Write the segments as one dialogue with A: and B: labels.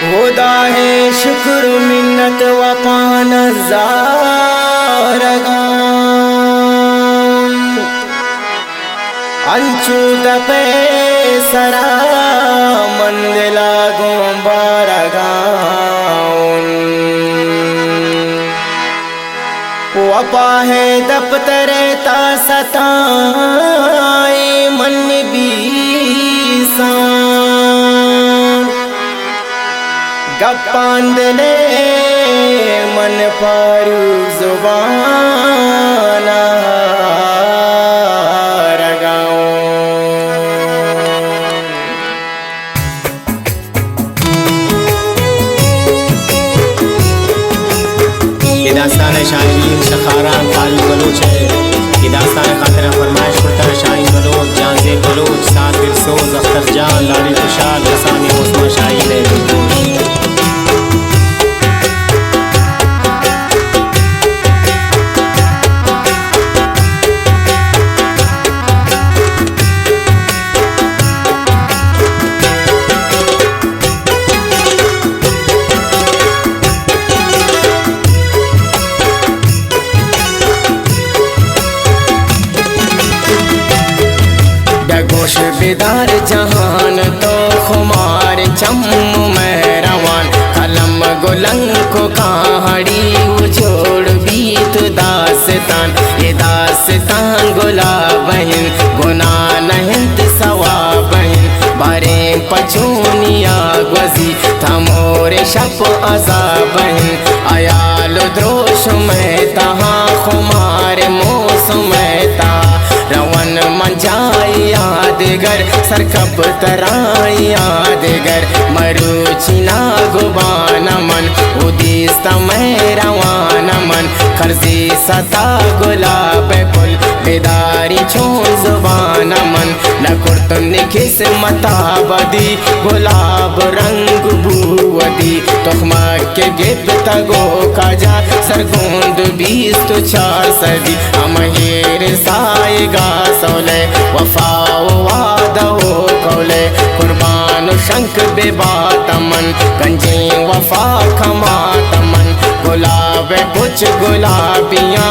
A: خدا ہے شکر منت و پان زارگان انچو دپے سرا مندلا گومبارگان وپا ہے دفتر تا ستائی من بیسان گپان دلے من پارو زبانا
B: یہ داستان شاعرین شخاران قالب بلوچ ہے. یہ داستان خاطر فرمائش کرتا ہے شاہین بلوچ، جان زیب بلوچ، سعد دلسوز، اختر جان، لاری خوشحال، رسانی عثمان شاہین ہے.
A: گوش بیدار جہان تو خمار چم میں روان قلم گلنگ کو کہاڑی اجھوڑ بیت داستان یہ داستان گلا بہن گناہ نہند سوا بہن بارے پچونیا گوزی تھمور شپ ازا بہن آیال دروش میں تہاں خمار موسم میں تا روان منجائی یادگر سرکب ترائی یادگر مروچی ناگبان من ادیست میں روان من خرزی ستا گلاب پل بیداری چون زبان من لکرتن کس متابدی گلاب رنگ بودی تخمک کے گفت گو کجا سرگوند 24 صدی امہیر سائے گا سولے وفا و وعدہ و کولے قربان و شنک بے بات من گنجیں وفا کھمات من گلاب کچھ گلابیاں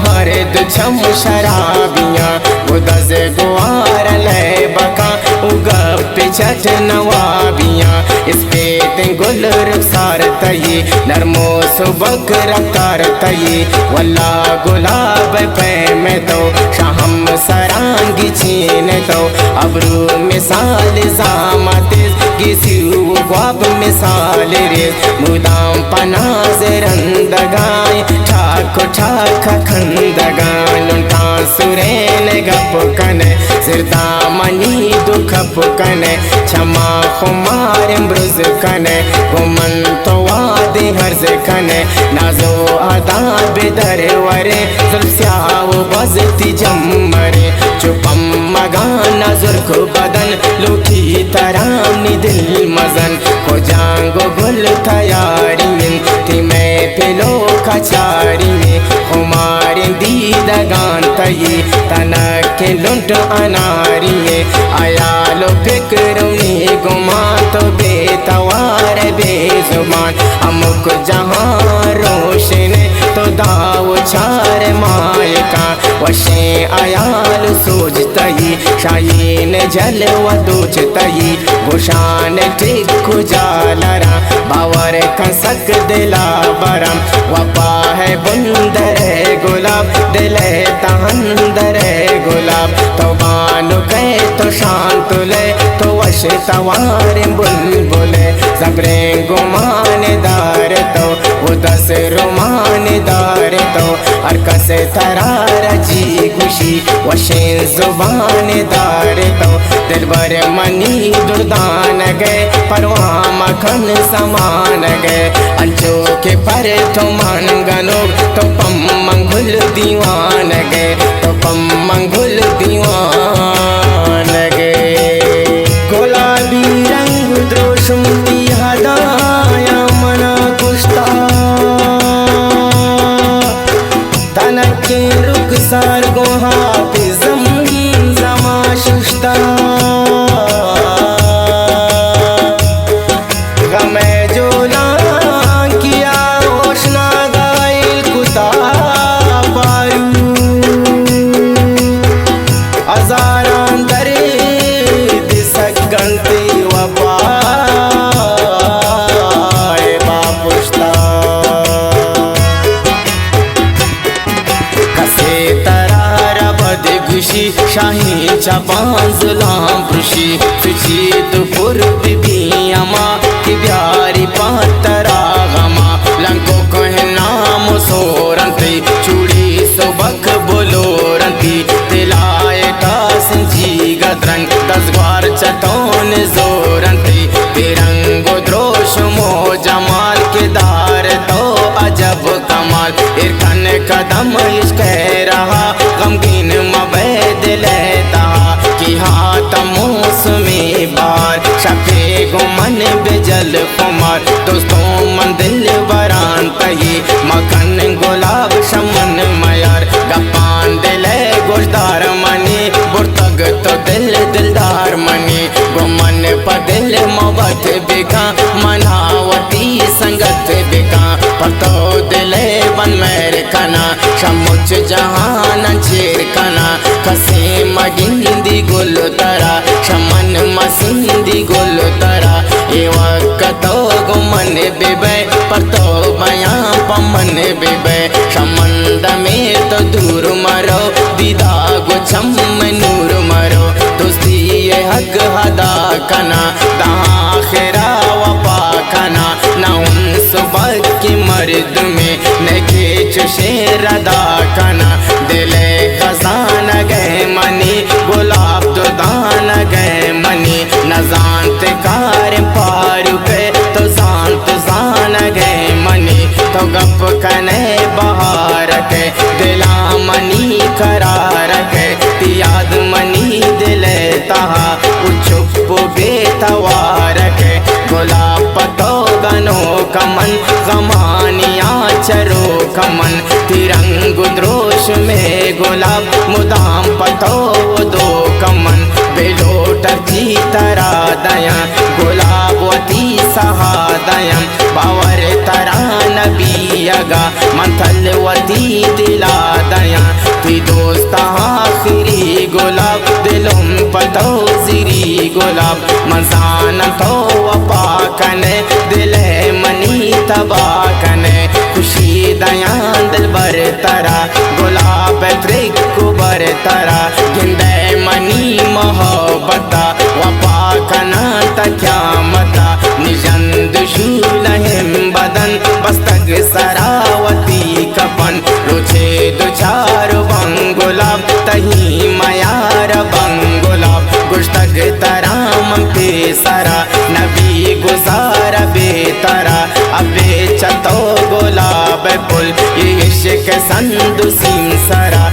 A: ہر دچھم شرابیاں گدز گوار لے بکا اگپ چٹ نوابیاں اس پیت گل رخسار تئی نرمو سبک رفتار تئی واللہ گلاب پہ میں تو شاہم سرانگی چھین تو ابرو مثال زامتیز گیسیو گواب مثال ریز مدام پناز رندگائیں ٹھاک ٹھاک کھندگائیں لنٹان سورین گپ کنے سردامنی دکھپ کنے چھما خمار امبرز کنے گمن تو وادی حرز کنے نازو عذاب در ورے زلسیاو بزتی جمرے چپم مگان زرک بدن لوٹی ترانی دل مزن کو جانگو گل تیاری من تی میں پلو کچاری میں ہمارے دیدگان تئی تنک لنٹ اناری ہے آیالو فکرونی گمان تو بے توار بے زبان امک جہاں روشن تو داو چار مائے کا وشیں آیال سوجتئی شاہین جل و دوچتئی گوشان ٹک جالرا باور کنسک دلا برم وپا ہے بندر گلاب دل تہندر گلاب تو بانو گئے تو شانت لے تو وش توار بلبلے زبریں گمان دار تو وہ 10 رومان دار تو ارکس ترار جی خوشی وشین زبان دار تو دل بر منی دردان گئے پروان مکھن سمان گئے انچو کے پر تو مانگنو تو پم منگل دیوان گئے تو پم منگل دیوان گئے گلابی رنگ دروشمتی ہدایا منا کشتا تنکی رک سار گوہا پی زمزمہ ششتا غم
C: چپان ظلام پرشی سچی تو پر بی بی اما کی بیاری پاترا غما لنکو کوہ نام سورنتی چوڑی سبک بلورنتی دلائے کا سنجی گدرنگ دزگوار چتون زورنتی تیرنگ و دروش مو جمال کے دار تو عجب کمال ارکن قدم عشق رہا غمگین مبید لیتا کی ہاتھ موسمی بار شکے گمن بجل کمار دوستوں من دل بران تہی مکن گلاب شمن میار گپان دلے گوشدار منی برتگ تو دل دلدار منی گمن پا دل موت بکا مناوتی سنگت بکا پتو دلے بن میر کنا شمچ جہان چیر کنا کسی مگندی گل ترا شمن مسندی گل ترا ای وقتو گمن بے بے پتو بیاں پمن بے بے شمند میں تو دور مرو دیدا گو چم نور مرو دوستی یہ حق ہدا کنا دہاں خیرا وپا کنا نہ ان صبح کی مرد میں نکے چشیر ادا کنا دلے خزان گئے منی گلاب تو دان گئے منی نہ زانت کار پارو گئے تو زان گئے منی تو گپ کنے بہار کے دلا منی قرار کے یاد منی دلے تہا اچھپ بے توار کے گلاب پتو گنو کمن غمانیا چرو کمن ترنگ دروش میں گلاب مدام پتو دو کمن بیلوٹر جی ترا دیاں گلاب وتی سہا دیاں باور ترا نبی اگا منتھل وتی دلا دیاں تی دوست آخری گلاب دلم پتو زیری گلاب منزان تو وپا کنے دلے منی تبا کنے خوشی دیاں دل بر ترا گلاب ترک کو بر ترا گندے منی محبتا وپا کنا تا قیامتا نجند شولہم بدن بستگ سراوتی کپن روچے دو چار بنگلاب تہی میار بنگلاب گشتگ ترام پہ سرا نبی گزار بے ترا ابے چتو گلاب پل یہ عشق سند سیم سرا